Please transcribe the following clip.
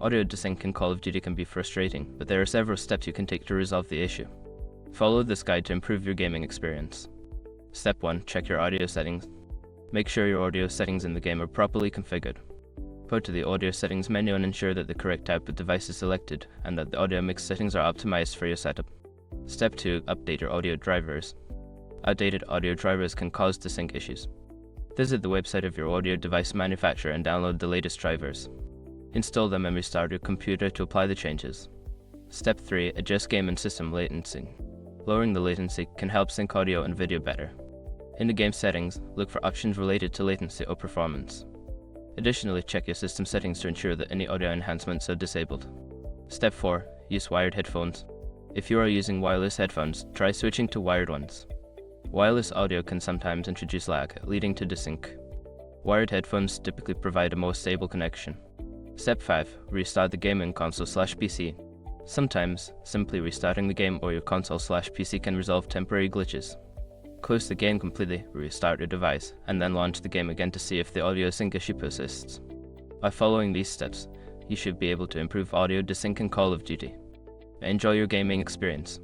Audio desync in Call of Duty can be frustrating, but there are several steps you can take to resolve the issue. Follow this guide to improve your gaming experience. Step 1. Check your audio settings. Make sure your audio settings in the game are properly configured. Go to the audio settings menu and ensure that the correct output device is selected and that the audio mix settings are optimized for your setup. Step 2. Update your audio drivers. Outdated audio drivers can cause desync issues. Visit the website of your audio device manufacturer and download the latest drivers. Install them and restart your computer to apply the changes. Step 3. Adjust game and system latency. Lowering the latency can help sync audio and video better. In the game settings, look for options related to latency or performance. Additionally, check your system settings to ensure that any audio enhancements are disabled. Step 4. Use wired headphones. If you are using wireless headphones, try switching to wired ones. Wireless audio can sometimes introduce lag, leading to desync. Wired headphones typically provide a more stable connection. Step 5. Restart the game in console/PC. Sometimes, simply restarting the game or your console/PC can resolve temporary glitches. Close the game completely, restart your device, and then launch the game again to see if the audio sync issue persists. By following these steps, you should be able to improve audio desync in Call of Duty. Enjoy your gaming experience.